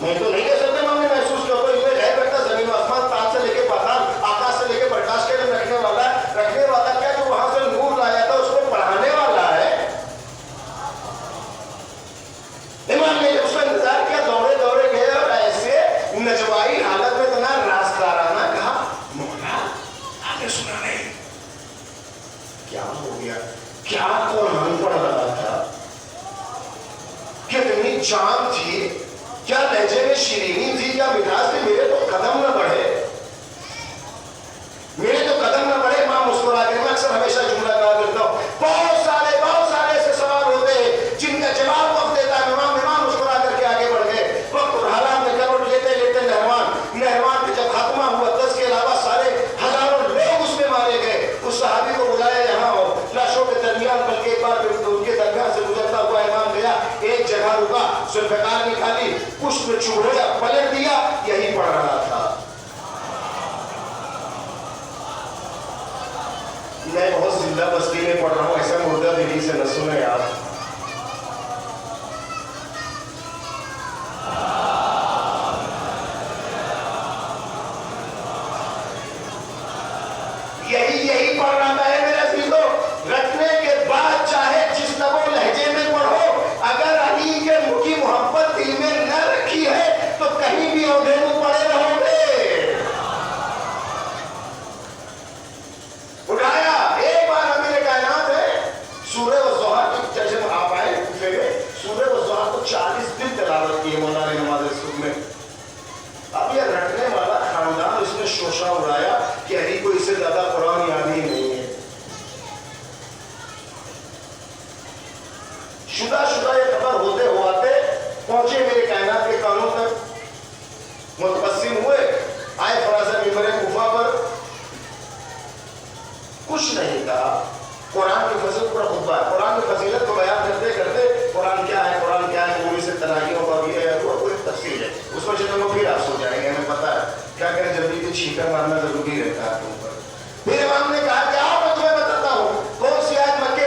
میں تو نہیں کہہ سکتا امام نے محسوس کیا، تو اس میں غیب رکھتا زمین و آسمان، تاج سے لے کے پاتال، آکاش سے لے کے پرکاش کے لیے رکھنے والا کیا جو وہاں سے نور لایا تھا اس کو پڑھانے والا ہے. امام نے اس کا انتظار کیا، دوڑے گئے اور ایسے نجوائی حالت میں اتنا رازدارانہ کہا، مولا آپ نے سنا نہیں؟ کیا ہو گیا؟ کیا قرآن پڑھ رہا تھا، کتنی جان تھی، کیا لہجے میں شیرینی تھی، کیا مٹھاس تھی. میرے تو قدم نہ بڑھے، میرے تو قدم نہ بڑھے. امام مسکرا کے، میں اکثر ہمیشہ جملہ کہا کرتا ہوں، بہت سارے ایسے سوال ہوتے ہیں جن کا جواب وقت دیتا ہے. امام مسکرا کر کے آگے بڑھ گئے. وقت اور حالات میں کروٹ لیتے نہروان کے جب خاتمہ ہوا 10 کے علاوہ سارے ہزاروں لوگ اس میں مارے گئے. اس صحابی کو بلایا یہاں ہو، لاشوں کے درمیان، بلکہ ایک بار ان کے درمیان سے گزرتا ہوا امام گیا، ایک جگہ رکا، ذوالفقار نکالی، پشت میں چوڑیا، پلٹ دیا، یہی پڑھ رہا تھا. میں بہت زندہ بستی میں پڑھ رہا ہوں، ایسا مردہ دلی سے نہ سنیں آپ. یہی پڑھ رہا ہے میرے عزیزوں. رکھنے کے بعد چاہے جس لب و لہجے میں پڑھو، اگر علی کے منہ کی محبت دل میں نہ رکھی ہے تو کہیں بھی اوندھے منہ پڑے رہو گے. اٹھایا ایک بار امیر کائنات ہے، سورہ والضحیٰ کی ترجمہ آپ آئے کوفے میں، سورہ والضحیٰ کو 40 دن تلاوت کی ہے مولانا نماز صبح میں. اب یہ رٹنے والا خاندان اس نے شوشہ اڑایا کہ علی کو اس سے زیادہ قرآن یاد ہی نہیں ہے. شدہ یہ خبر ہوتے ہوتے پہنچے میرے کائنات کے کانوں تک، متبسم ہوئے، آئے فرازہ ممبر کوفہ پر، کچھ نہیں کہا. قرآن کی فضیلت پر خطبہ ہے، قرآن کی فضیلت کو بیان کرتے کرتے قرآن کیا ہے پوری سے تناہیوں کا بھی ہے، وہ کوئی تفصیل ہے، اس پر چلو پھر آپ سو جائیں گے. ہمیں پتا ہے کیا کریں، جلدی کے چھینکا مارنا ضروری رہتا ہے. پھر امام نے کہا کہ آؤ میں تمہیں بتاتا ہوں کون سی آیت مکے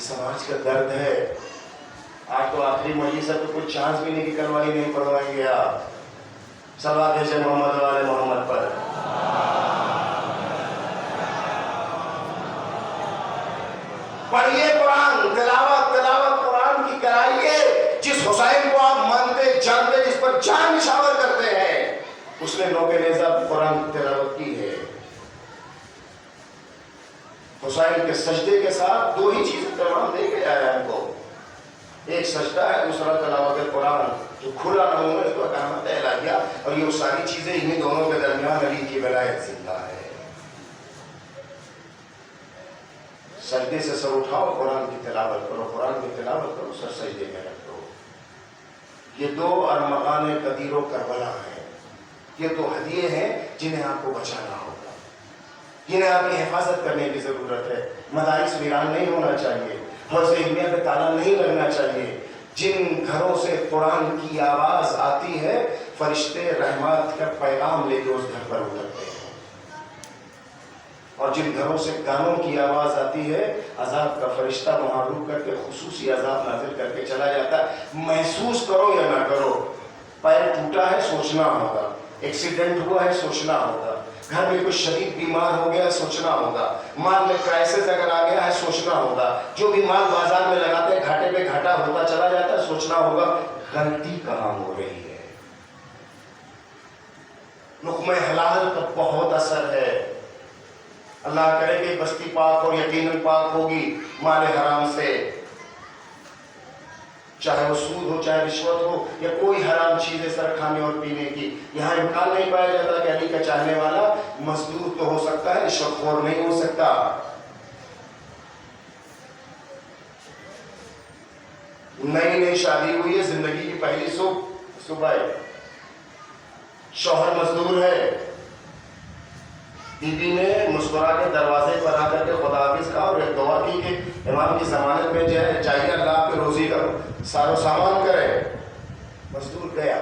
یہ سماج کا درد ہے. آج تو آخری مجلس ہے تو کوئی چانس بھی نہیں کہ کلوائی نہیں پڑھوائیں گے آپ. صلوات بھیجے محمد والے محمد پر. پڑھیے قرآن, تلاوت قرآن کی کرائیے. جس حسین کو آپ مانتے جانتے, جس پر جان نشاور کرتے ہیں, اس نے نوکے نیزہ قرآن کی تلاوت کی ہے. حسین کے سجدے کے ساتھ دو ہی چیزیں پیغام دے گیا ہے ہم کو. ایک سجدہ ہے, دوسرا تلاوت قرآن, جو کھلا نمونہ ہے تو اقامت الہیہ. اور یہ ساری چیزیں انہیں دونوں کے درمیان علی کی ولایت زندہ ہے. سجدے سے سر اٹھاؤ, قرآن کی تلاوت کرو, قرآن کی تلاوت کرو, سر سجدے میں رکھ دو. یہ دو ارمغان قدیر و کربلا ہیں. یہ دو ہدیے ہیں جنہیں آپ کو بچانا ہوگا, جنہیں آپ کی حفاظت کرنے کی ضرورت ہے. مدارس ویران نہیں ہونا چاہیے, حوض علمیہ پہ تالا نہیں لگنا چاہیے. جن گھروں سے قرآن کی آواز آتی ہے, فرشتے رحمت کا پیغام لے کے اس گھر پر اترتے ہیں. اور جن گھروں سے گانوں کی آواز آتی ہے, عذاب کا فرشتہ وہاں روک کر کے خصوصی عذاب نازل کر کے چلا جاتا ہے. محسوس کرو یا نہ کرو, پیر ٹوٹا ہے سوچنا ہوگا, ایکسیڈنٹ ہوا ہے سوچنا ہوگا, گھر میں کوئی شدید بیمار ہو گیا ہے سوچنا ہوگا, مال میں کرائسس اگر آ گیا ہے سوچنا ہوگا, جو بھی مال بازار میں لگاتے ہیں گھاٹے پہ گھاٹا ہوتا چلا جاتا ہے سوچنا ہوگا غلطی کہاں ہو رہی ہے. لقمہ حلال کا بہت اثر ہے. اللہ کرے کہ بستی پاک اور یقیناً پاک ہوگی مال حرام سے, چاہے وہ سود ہو, چاہے رشوت ہو, یا کوئی حرام چیزیں سر کھانے اور پینے کی. یہاں امکان نہیں پایا جاتا کہ علی کا چاہنے والا مزدور تو ہو سکتا ہے, رشوت خور نہیں ہو سکتا. نئی شادی ہوئی ہے, زندگی کی پہلی صبح ہے, شوہر مزدور ہے, بی بی نے مسکرا کے دروازے پر آ کر کے خدا حافظ کہا اور ایک دعا کی کہ امام کی ضمانت میں چاہیے اللہ آپ کی روزی کا سارو سامان کرے. مزدور گیا,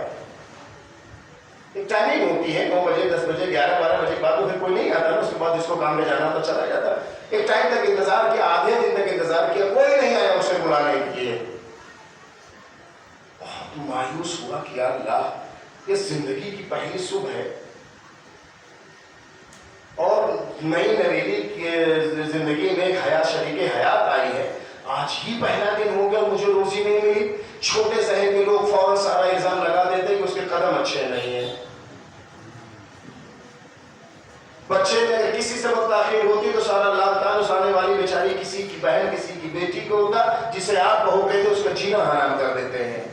ایک ٹائمنگ ہوتی ہے 9 بجے 10 بجے 11 12 بجے کے بعد تو پھر کوئی نہیں آتا نا, اس کے بعد جس کو کام میں جانا تو چلا جاتا. ایک ٹائم تک انتظار کیا, آدھے دن تک انتظار کیا, کوئی نہیں آیا اسے بلانے کے لیے. بہت مایوس ہوا کہ یا اللہ, یہ زندگی کی پہلی صبح ہے اور نئی نویلی کی زندگی میں ایک حیات شریک حیات آئی ہے, آج ہی پہلا دن ہو گیا مجھے روزی نہیں ملی. چھوٹے ذہن کے لوگ فوراً سارا الزام لگا دیتے کہ اس کے قدم اچھے نہیں ہیں. بچے میں اگر کسی سے وقت تاخیر ہوتی تو سارا لاد تعلق آنے والی بیچاری کسی کی بہن کسی کی بیٹی کو ہوتا, جسے آپ بہو کہتے اس کا جینا حرام کر دیتے ہیں.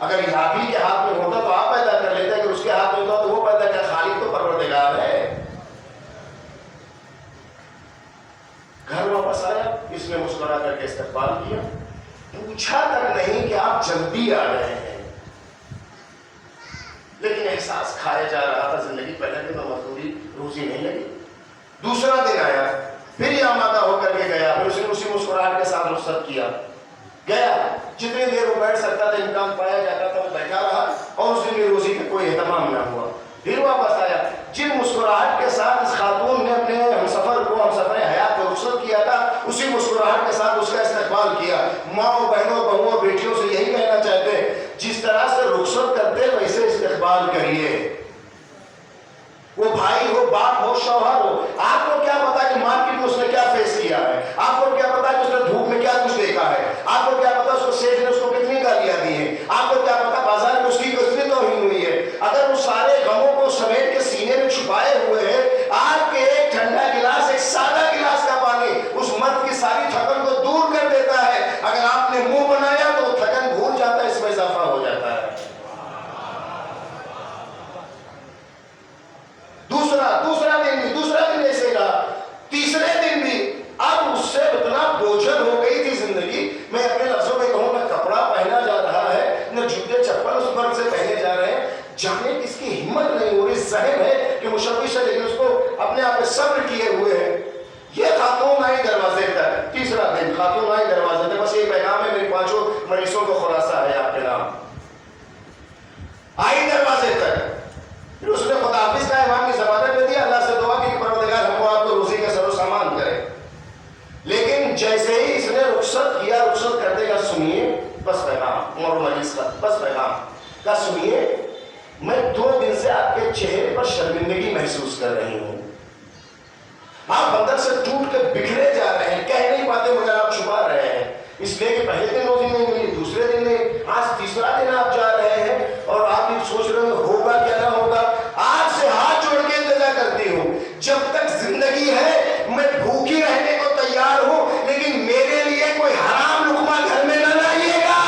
اگر یہ آپ ہی کے ہاتھ میں ہوتا تو آپ پیدا کر لیتے, اگر اس کے ہاتھ میں ہوتا تو وہ پیدا کر. خالق تو پروردگار ہے. گھر واپس آیا, اس نے مسکرا کر کے استقبال کیا, پوچھا تک نہیں کہ آپ جلدی آ رہے ہیں, لیکن احساس کھایا جا رہا تھا زندگی پہلے دن میں مزدوری روزی نہیں لگی. دوسرا دن آیا, پھر یہ آمادہ ہو کر کے گیا, پھر اس نے اسی مسکراہٹ کے ساتھ رخصت کیا, گیا. جتنی دیر وہ بیٹھ سکتا تھا, امکان پایا جاتا تھا, وہ بیٹھا رہا اور اس دن کی روزی کا کوئی اہتمام نہ ہوا. پھر واپس آیا, جن مسکراہٹ کے ساتھ اس خاتون نے اپنے ہمسفر کو ہمسفر حیات کو رخصت کیا تھا, اسی مسکراہٹ کے ساتھ اس کا استقبال کیا. ماں بہنوں بہووں بیٹیوں سے یہی کہنا چاہتے ہیں, جس طرح سے رخصت کرتے ویسے استقبال کریے. وہ بھائی ہو, باپ ہو, شوہر ہو, آپ کو کیا پتا کہ مارکیٹ میں اس نے کیا فیس کیا ہے, آپ کو کیا پتا کہ اس نے دھوپ میں کیا کچھ دیکھا ہے, آپ کو کیا پتا اس کو سیٹ نے اس کو کتنی گالیاں دی ہیں, آپ کو کیا پتا بازار میں اس کی کتنی توہین ہوئی ہے. اگر وہ سارے غموں کو سمیٹ کے سینے میں چھپائے ہوئے ہیں, آپ کے ایک ٹھنڈا گلاس, ایک سادہ گلاس کا پانی اس مرد کی ساری تھکن کو دور کر دیتا ہے. اگر آپ نے منہ بنایا تو تھکن بھول جاتا ہے, اس میں اضافہ ہو جاتا ہے. دوسرا دن ایسے رہا, تیسرے سنیے بس پیغام، عمر مجلس کا بس پیغام کا سنیے، میں 2 دن سے آپ کے چہرے پر شرمندگی محسوس کر رہی ہوں، آپ اندر سے ٹوٹ کے بکھرے جا رہے ہیں، کہہ نہیں پاتے مگر آپ چھپا رہے ہیں، اس لیے کہ پہلے دن روزی نہیں ملی، دوسرے دن نہیں، آج تیسرا دن آپ جا رہے ہیں اور آپ یہ سوچ رہے ہیں ہوگا کیا نہ ہوگا۔ آج سے ہاتھ جوڑ کے انتظار کرتی ہوں، جب تک زندگی ہے میں بھوکی رہنے کو تیار ہوں، لیکن میرے لیے کوئی حرام لقمہ گھر میں نہ لائیے گا۔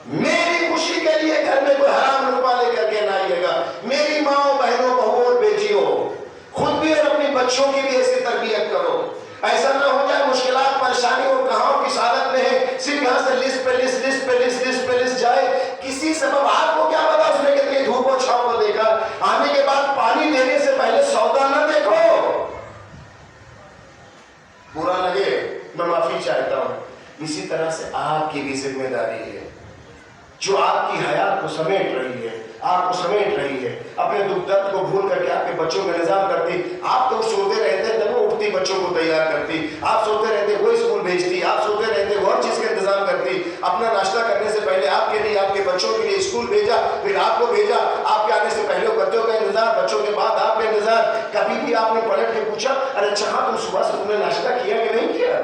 میری خوشی کے لیے گھر میں کوئی حرام لقمہ لے کر کے نہ آئیے گا۔ میری ماں بہنوں بہووں اور بیٹیوں، خود بھی اور اپنی بچوں کی بھی ایسی تربیت کرو، ایسا نہ ہو جائے مشکلات پریشانی اور کہاں کس حالت میں ہے، صرف یہاں سے لسٹ پہ لسٹ جائے، کسی سبب آپ کو کیا پتا اس نے کتنی دھوپ اور چھاؤں کو دیکھا، آنے کے بعد پانی دینے سے پہلے سودا نہ دیکھو۔ برا لگے میں معافی چاہتا ہوں، اسی طرح سے آپ کی بھی ذمہ داری ہے جو آپ کی حیات کو سمیٹ رہی ہے، آپ کو سمیٹ رہی ہے، اپنے دکھ درد کو بھول کر کے آپ کے بچوں کا نظام کرتی۔ آپ تو سوتے رہتے تب وہ اٹھتی بچوں کو تیار کرتی، آپ سوتے رہتے وہ اسکول بھیجتی، آپ سوتے رہتے وہ ہر چیز کا انتظام کرتی، اپنا ناشتہ کرنے سے پہلے آپ کے لیے آپ کے بچوں کے لیے اسکول بھیجا، پھر آپ کو بھیجا، آپ کے آنے سے پہلے بچوں کا انتظار، بچوں کے بعد آپ کا انتظار۔ کبھی بھی آپ نے پلٹ کے پوچھا ارے اچھا ہاں تم صبح سے تم نے ناشتہ کیا کہ نہیں کیا؟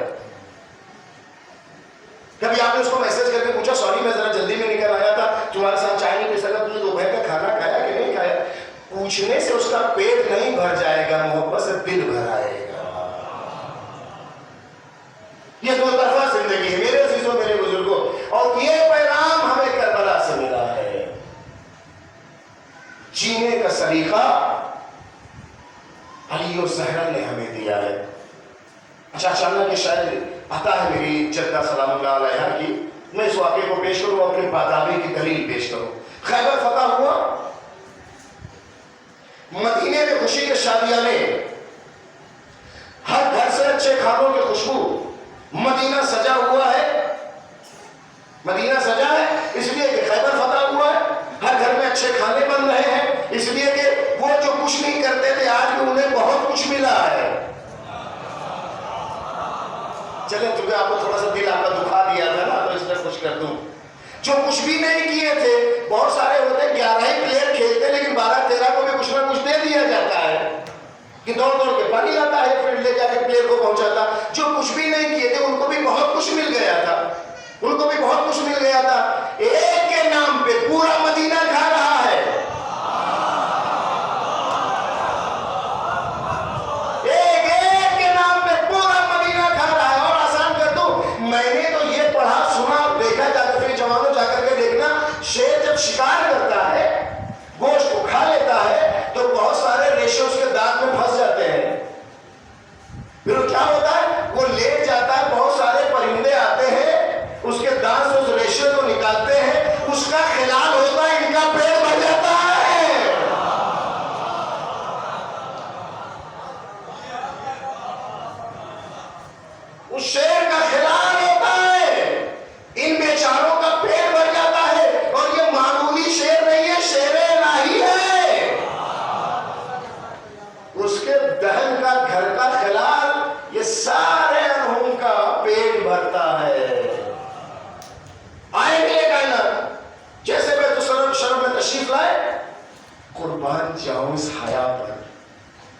کبھی آپ نے اس کو میسج کر کے پوچھا سوری میں ذرا جلدی میں نکل آیا تھا، تمہارے ساتھ چائے نہیں پی سکا، تم نے دوپہر کا کھانا کھایا کہ نہیں کھایا؟ پوچھنے سے اس کا پیٹ نہیں بھر جائے گا، محبت سے دل بھر آئے گا۔ یہ 2 طرفہ زندگی ہے میرے عزیزوں میرے بزرگوں، اور یہ پیغام ہمیں کربلا سے ملا ہے۔ جینے کا سلیقہ علی و زہرا نے ہمیں دیا ہے۔ اچھا اچانک یہ شاید عطا ہے میری جدہ سلام اللہ علیہا کی، میں اس واقعے کو پیش کروں، اپنے بادابی کی دلیل پیش کروں۔ خیبر فتح ہوا، مدینے میں خوشی کے شادیانے، ہر گھر سے اچھے کھانوں کی خوشبو، مدینہ سجا ہوا ہے، مدینہ سجا ہے اس لیے کہ خیبر فتح ہوا ہے، ہر گھر میں اچھے کھانے بن رہے ہیں، اس لیے کہ وہ جو کچھ نہیں کرتے تھے آج بھی انہیں بہت کچھ ملا ہے۔ چلیں چونکہ آپ کو تھوڑا سا دل آپ کا دکھا دیا تھا نا تو اس طرح کچھ کر دوں، جو کچھ بھی نہیں کیے تھے، بہت سارے ہوتے 11 ہی پلیئر کھیلتے لیکن 12-13 کو بھی کچھ نہ کچھ دے دیا جاتا ہے کہ دوڑ دوڑ کے پانی لاتا ہے پھر لے جا کے پلیئر کو پہنچاتا۔ جو کچھ بھی نہیں کیے تھے ان کو بھی بہت کچھ مل گیا تھا، ان کو بھی بہت کچھ مل گیا تھا۔ ایک کے نام پہ پورا مدینہ کھا رہا ہے، ایک کے نام پہ پورا مدینہ کھا رہا ہے۔ اور آسان کر دوں، میں نے تو یہ پڑھا سنا دیکھا، جا کر پھر جوانوں جا کر کے دیکھنا، شیر جب شکار کرتا ہے گوشت کو کھا لیتا ہے تو بہت سارے ریشے اس کے دانت میں پھنس جاتے ہیں، پھر کیا ہوتا ہے وہ لے جاتا ہے، بہت سارے پرندے آتے ہیں اس کے دانت سے اس ریشے کو نکالتے ہیں، اس کا خلال ہوتا ہے، ان کا پیٹ بھر جاتا ہے۔ اس شیر کا خلال ہوتا ہے، ان بیچاروں کا پیٹ بھر جاتا ہے، اور یہ معمولی شیر نہیں ہے، شیر الہی ہے۔ اس کے دہن کا گھر کا خلال یہ سارے انہوں کا پیٹ بھرتا ہے۔ آئے بھی ایک آئینہ جیسے میں تو شرم میں تشریف لائے، قربان جاؤں اس حیا پر،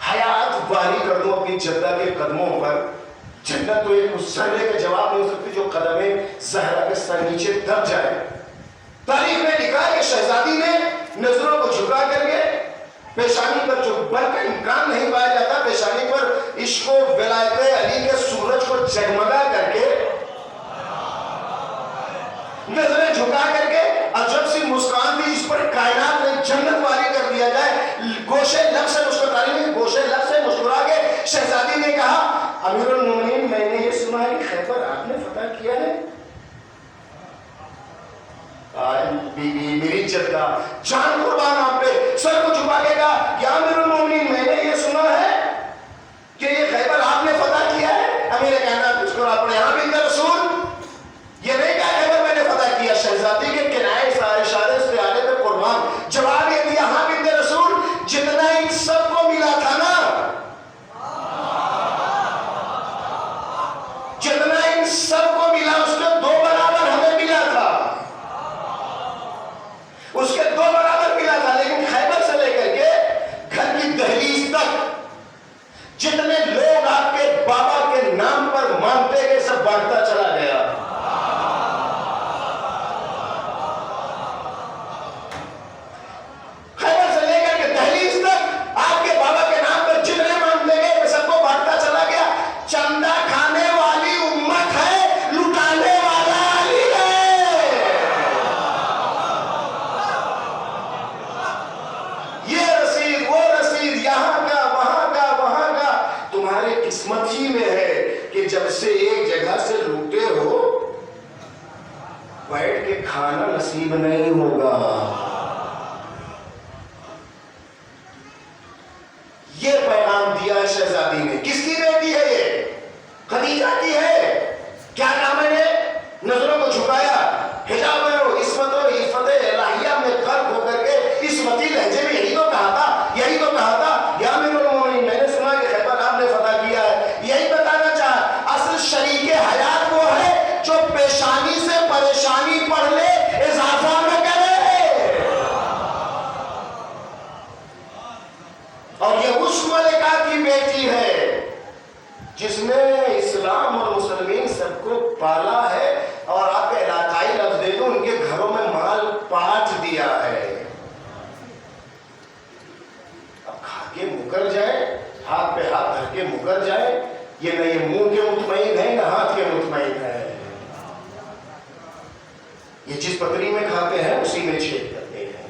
حیات واری کر دوں اپنی جدہ کے قدموں پر۔ جنت تو ایک مسئلے کا جواب نہیں ہو سکتی جو قدمیں زہرا کے سر نیچے دب جائے۔ تاریخ میں لکھا ہے کہ شہزادی نے نظروں کو جھکا کر کے پیشانی پر جو بل کا امکان نہیں پایا جاتا، پیشانی پر عشق و ولایت علی کے سورج کو جگمگا کر کے نظریں جھکا کر کے عجب سی مسکان دی، اس پر کائنات نے جنت والی کر دیا جائے۔ گوشے لب سے گوشے لب سے مسکرا کے شہزادی نے کہا امیر المومنین میں نے یہ سنا ہے کہ خیبر آپ نے فتح کیا ہے۔ بی بی میری جدہ جان قربان آپ پہ، سر کو جھکا کے کہا یا امیر المومنین میں نے یہ سنا ہے کہ یہ خیبر آپ نے فتح کیا ہے۔ امیر کائنات مسکرا پڑے، ہاں بنت رسول یہ نہیں کہا خیبر میں نے فتح کیا، شہزادی کے کنائے اشارے سے آنے پہ قربان جواب یہ دیا ہاں بنت رسول جتنا ان سب کو ملا تھا نا جتنے لوگ آپ کے بابا کے نام پر مانتے گئے سب بڑھتا چلا گیا. خیبر سے لے کر کے دہلیز تک آپ کے بابا کے نام پر جتنے مانتے گئے سب کو بڑھتا چلا گیا. چندہ کھانے والی امت ہے, لٹانے والا علی ہے. یہ رسید وہ رسید, یہاں کا وہاں کا وہاں کا. تمہارے قسمت ہی میں ہے کہ جب سے ایک جگہ سے لوٹے ہو بیٹھ کے کھانا نصیب نہیں ہوگا. یہ پیغام دیا شہزادی نے. کس کی بیٹی ہے یہ؟ خدیجہ کی ہے. کیا کہا میں نے؟ نظروں کو جھکایا, حجاب و عصمت و عفت الہیہ میں غرق ہو کر کے عصمتی لہجے میں یہی تو کہا تھا, یہی تو کہا تھا یا امیر المومنین, میں نے سنا کہ خیبر آپ نے فتح کیا ہے. یہی بتانا چاہا. اصل شریک حیات وہ ہے جو پیشانی سے پریشانی پڑھ لے, اضافہ نہ کرے. اور یہ اس ملکہ کی بیٹی ہے جس نے اسلام اور مسلمین سب کو پالا ہے. اور آپ کے علاقائی لفظ دے دو, ان کے گھروں میں مال پاٹ دیا ہے. اب کھا کے مکر جائے, ہاتھ پہ ہاتھ دھر کے مکر جائے, یہ نہ یہ منہ کے مطمئن ہے نہ ہاتھ کے مطمئن ہے. یہ جس پتری میں کھاتے ہیں اسی میں چھید کرتے ہیں.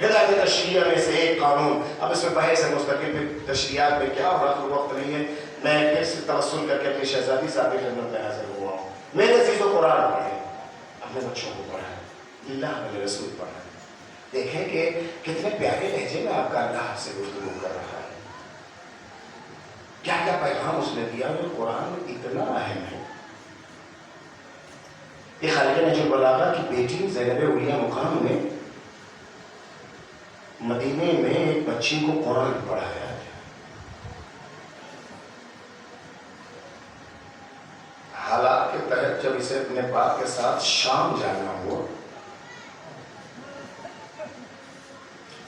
ہدایت تشریعہ میں سے ایک قانون, اب اس میں بحث ہے مستقل پہ تشریعات میں کیا, اور آخر وقت نہیں ہے. میں پھر سے توسل کر کے اپنی شہزادی صاحب کی خدمت میں حاضر ہوا ہوں. میرے عزیز و قرآن پڑھیں, اپنے بچوں کو پڑھیں, اللہ علیہ رسول پڑھیں. دیکھیں کہ کتنے پیارے لہجے میں آپ کا اللہ سے گفتگو کر رہا ہے. کیا کیا پیغام اس نے دیا جو قرآن میں اتنا اہم ہے. یہ خالق نہج البلاغہ کی بیٹی زینب اولیاء مقام میں مدینے میں ایک بچی کو قرآن پڑھایا. حالات کے تحت جب اسے اپنے باپ کے ساتھ شام جانا ہوا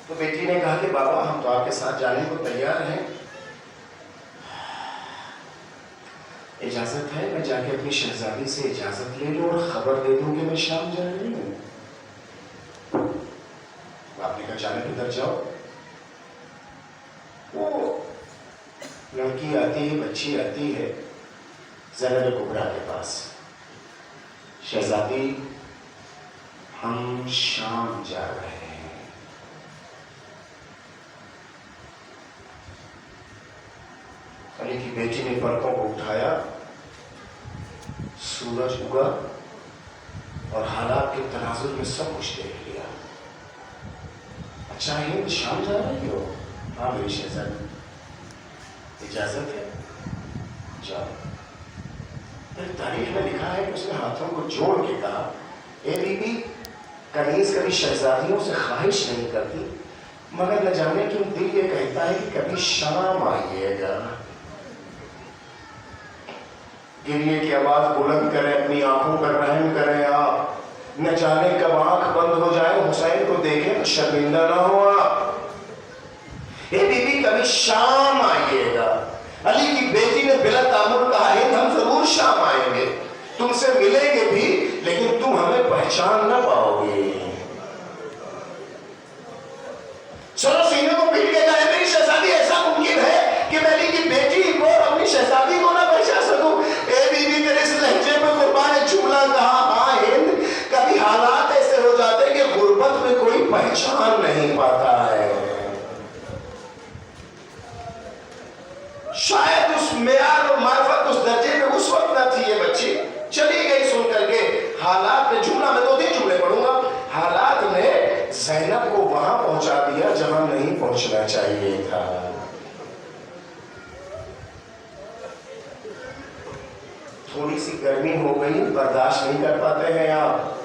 تو بیٹی نے کہا کہ بابا ہم تو آپ کے ساتھ جانے کو تیار ہیں, اجازت ہے میں جا کے اپنی شہزادی سے اجازت لے لوں اور خبر دے دوں کہ میں شام جا رہی ہوں. آپ نے کہا جانے کدھر جاؤ. وہ لڑکی آتی ہے, بچی آتی ہے زینب کبریٰ کے پاس, شہزادی ہم شام جا رہے ہیں. علی کی بیٹی نے پلکوں کو اٹھایا, سورج اگا اور حالات کے تناظر میں سب کچھ دیکھ لیا. اچھا ہند شام جا رہی ہو؟ ہاں میری شہزادی, اجازت ہے جاؤ. تاریخ میں لکھا ہے کہ اس نے ہاتھوں کو جوڑ کے کہا, اے بی بی کنیز کبھی شہزادیوں سے خواہش نہیں کرتی, مگر نہ جانے کیوں دل یہ کہتا ہے کہ کبھی شام آئیے گا. گریے کی آواز بلند کریں, اپنی آنکھوں پر رحم کریں آپ. نہ جانے کب آنکھ بند ہو جائے, حسین کو دیکھیں تو شرمندہ نہ ہو آپ. اے بی بی کبھی شام آئیے گا. علی کی بیٹی نے بلا تعمل کہا, ہند ہم ضرور شام آئیں گے, تم سے ملیں گے بھی, لیکن تم ہمیں پہچان نہ پاؤ گے. چلو سینے کو پیٹ کے کہا, میری شہزادی ایسا ممکن ہے کہ میں علی کی بیٹی کو اپنی شہزادی کو نہ پہچان سکوں. اے بی بی نے اس لہجے میں قربان جملہ کہا, ہاں ہند کبھی حالات ایسے ہو جاتے کہ غربت میں کوئی پہچان نہیں پاتا ہے. شاید اس معیار اور معرفت اس درجے میں اس وقت نہ تھی یہ بچی. چلی گئی سن کر کے. حالات نے جملہ, میں 2-3 جملے پڑھوں گا, حالات نے زینب کو وہاں پہنچا دیا جہاں نہیں پہنچنا چاہیے تھا. تھوڑی سی گرمی ہو گئی, برداشت نہیں کر پاتے ہیں آپ,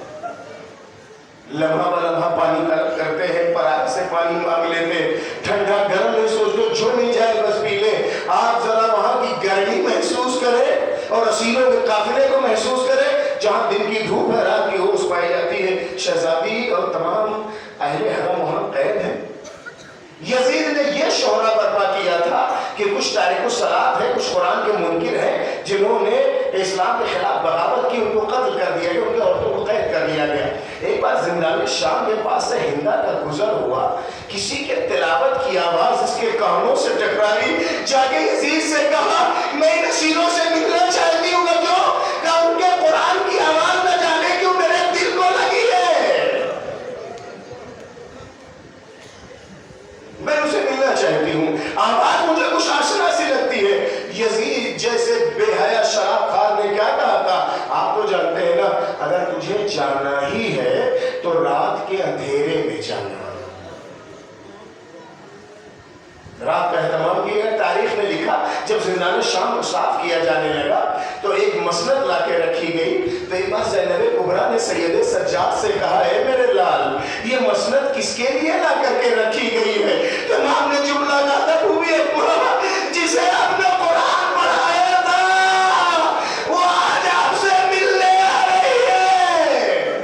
لمحہ بلمحہ پانی طلب کرتے ہیں, پراگ سے پانی مانگ لیتے, ٹھنڈا گرم نہیں سوچ لو, جو نہیں جائے بس پی لیں. آپ ذرا وہاں کی گرمی محسوس کریں اور اسیروں کے قافلے کو محسوس کریں, جہاں دن کی دھوپ ہے رات کی اوس پائی جاتی ہے. شہزادی اور تمام اہل حرم وہاں قید ہیں. یزید نے یہ شہرہ برپا کیا تھا کہ کچھ تارک الصلاۃ ہیں، کچھ قرآن کے منکر ہیں جنہوں نے اسلام کے خلاف بغاوت کی، ان کو قتل کر دیا گیا، ان کی عورتوں کو قید کر دیا گیا۔ ایک بار زندان شام کے پاس سے ہندا کا گزر ہوا، کسی کے تلاوت کی آواز اس کے کانوں سے ٹکرائی، جا کے یزید سے کہا میں ان اسیروں سے ملنا چاہتی ہوں، کیوں کہ ان کے قرآن کی آواز نہ جانے کیوں میرے دل کو لگی ہے، میں اسے ملنا چاہتی ہوں، آواز مجھے کچھ آشنا سی لگتی ہے۔ یزید جیسے بے حیا شراب خور نے کیا کہا تھا، آپ تو جانتے ہیں نا، اگر تجھے جانا ہی ہے تو رات کے اندھیرے میں جانا۔ رات کا اہتمام کیا گیا۔ تاریخ نے لکھا جب زندان شام کو صاف کیا جانے لگا تو ایک مسند لا کے رکھی گئی، تو ایک بار زینب کبریٰ نے سید سجاد سے کہا اے میرے لال یہ مسند کس کے لیے لا کر کے رکھی گئی ہے؟ تو امام نے جملہ کہا تھا جسے آپ نے قرآن پڑھایا تھا وہ آج آپ سے ملنے آ رہی ہے۔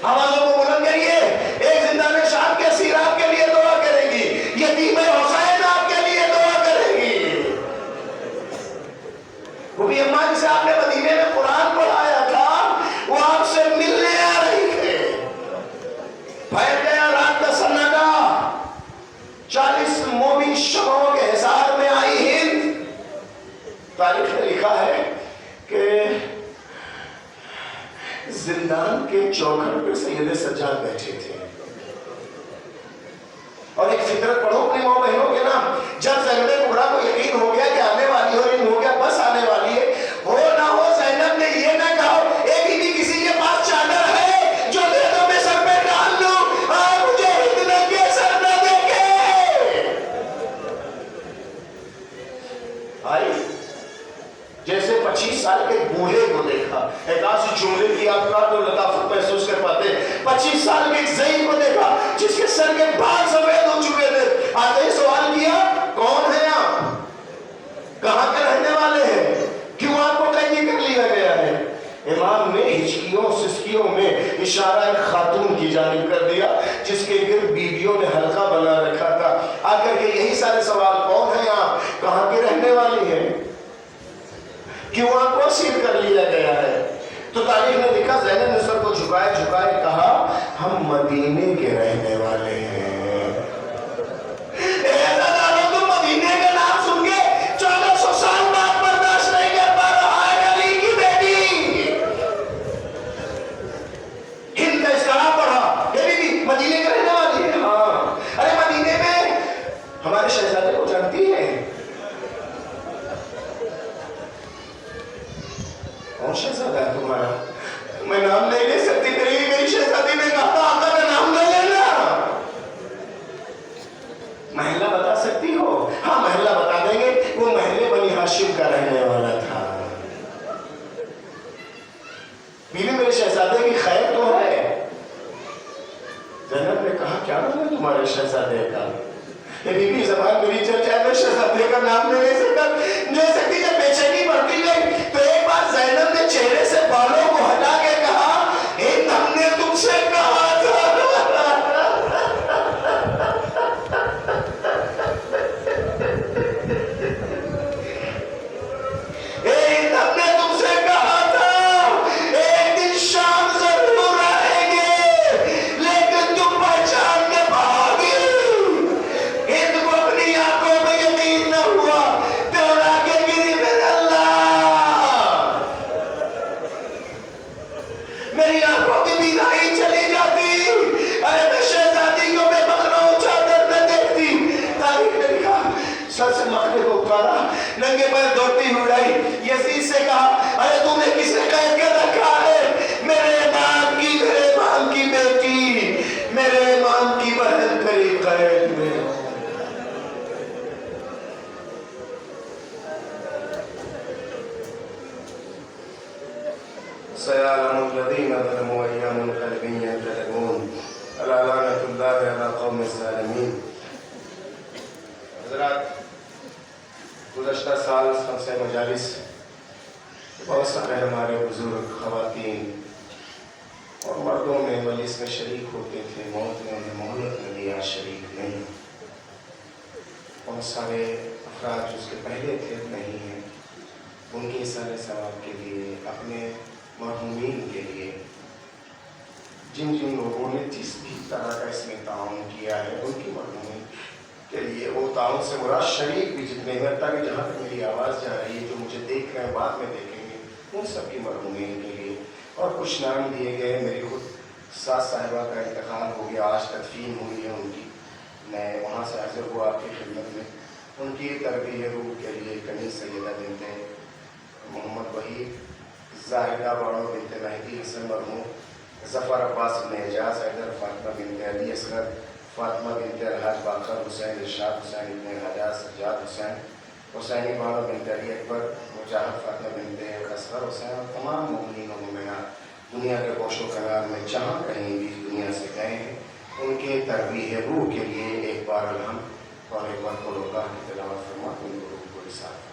آوازوں کو بلند کریے، ایک زندان شام کے اسیر آپ کے لیے دعا کرے گی، یتیم حسین آپ کے لیے دعا کرے گی۔ وہ بھی اماں جسے آپ نے مدینے میں قرآن پڑھایا تھا وہ آپ سے ملنے آ رہی ہے۔ پھیل گیا رات کا سناٹا، 40 مومن شبوں کے حصار میں آئی ہند۔ تاریخ نے لکھا ہے کہ زندان کے چوکھٹ پہ سید سجاد بیٹھے تھے، اور ایک فطرت پڑھو اپنی ماں بہنوں کے نام، جب زینب کبریٰ کو یقین ہو گیا کہ آنے والی ہو، علم ہو گیا بس آنے والی ہے، ہو نہ ہو زینب نے یہ نہ کہا اے بی بی کسی کے پاس چادر ہے جو دے دو میں سر پہ ڈال لوں، مجھے ہند ننگے سر نہ دیکھے۔ آئی جیسے 25 سال کے بوڑھے کو دیکھا، ایک آسی جملے کی آپ کا تو لطافت محسوس کر پاتے، 25 سال کے ایک ضعیف کو دیکھا جس کے سر کے بال سفید ہو چکے تھے، آتے ہی سوال کیا کون ہیں آپ، کہاں کے رہنے والے ہیں، کیوں آپ کو قیدی کر لیا گیا ہے؟ امام نے ہچکیوں سسکیوں میں اشارہ ایک خاتون کی جانب کر دیا جس کے گرد بیویوں نے حلقہ بنا رکھا تھا، آ کر کے یہی سارے سوال کون ہیں آپ، کہاں کے رہنے والی ہیں، کیوں آپ کو اسیر کر لیا گیا ہے؟ تو تاریخ نے لکھا زینب نے سر کو جھکائے جھکائے کہا ہم مدینے کے رہنے والے ہیں۔ تم مدینے کا نام سن کے 1400 سال بعد برداشت نہیں کر پا رہا ہے علی کی بیٹی۔ ہند کا اسکراب پڑھا، یہ بھی مدینے کے رہنے والی ہے، ہاں ارے مدینے میں ہمارے شہزادے کو جانتی ہے، کون شہزادہ ہے تمہارا؟ میں نام نہیں لے سکتی، میری شہزادی نے کہا تھا آقا کا نام نہ لینا۔ محلہ بتا سکتی ہو؟ ہاں محلہ بتا دیں گے، وہ محلے بنی ہاشم کا رہنے والا تھا۔ بیوی میرے شہزادے کی خیر تو ہے؟ زینب نے کہا کیا نام ہے تمہارے شہزادے کا؟ یہ بیوی زبان میری چل جائے، میں شہزادے کا نام نہیں لے سکتی۔ جب بے چینی بڑھتی گئی تو ایک بار زینب نے چہرے سے بالوں کو ہٹا کے کہا ہند ہم نے تم سے کہا تھا، ہند ہم نے تم سے کہا تھا ایک دن شام ضرور آئیں گے لیکن تم پہچان نہ پاؤ گی۔ ہند کو اپنی آنکھوں میں یقین نہ ہوا، دوڑا کے گری میرے اللہ، میری آنکھوں کی بینائی چلی جاتی، ارے میں شہزادی کو بے بغلوں چادر نہ دیکھتی۔ تاریخ نے لکھا سر سے مخنے کو اتارا، ننگے پیر دوڑتی ہوئی آئی، یزید سے کہا ارے تم نے کس نے قید کر رکھا ہے؟ میرے امام کی بیٹی، میرے امام کی بہن میری قید میں۔ سيعلم الذين ظلموا أي منقلب ينقلبون ألا لعنة الله على قوم الظالمين۔ حضرات گزشتہ سال خمسہ مجالس بہت سارے ہمارے بزرگ خواتین اور مردوں میں مجلس میں شریک ہوتے تھے، موت نے انہیں مہلت نہ دیا، شریک نہیں، اور بہت سارے افراد جو اس کے پہلے تھے نہیں ہیں، ان کے سارے ثواب کے لیے، اپنے مرحومین کے لیے، جن جن لوگوں نے جس بھی طرح کا اس میں تعاون کیا ہے ان کی مرحومین کے لیے، وہ تعاون سے مراد شریک بھی جتنے ہیں، تاکہ جہاں تک میری آواز جا رہی ہے، جو مجھے دیکھ رہے ہیں بعد میں دیکھیں گے، ان سب کی مرحومین کے لیے۔ اور کچھ نام دیے گئے، میری خود ساس صاحبہ کا انتقال ہو گیا، آج تدفین ہوئی ہے ان کی، میں وہاں سے حاضر ہوا آپ کی خدمت میں، ان کی تربیت روح کے لیے کنیز سیدہ بنت محمد وحید، زاہدہ بانو بنت مہدی حسن مرحوم، ظفر عباس بن اعجاز حیدر، فاطمہ بنت علی اصغر، فاطمہ بنت الحاج باقر حسین، ارشاد حسین ابن الحجاج، سجاد حسین، حسینی بانو بنت علی اکبر، مجاہد فاطمہ بنت اصغر حسین، اور تمام مومنین و مومنات دنیا کے گوش و کنار میں جہاں کہیں بھی دنیا سے گئے ہیں، ان کے تربیت روح کے لیے ایک بار الحمد اور ایک بار قول اللہ کی تلاوت فرما، ان کو روح کو رسالت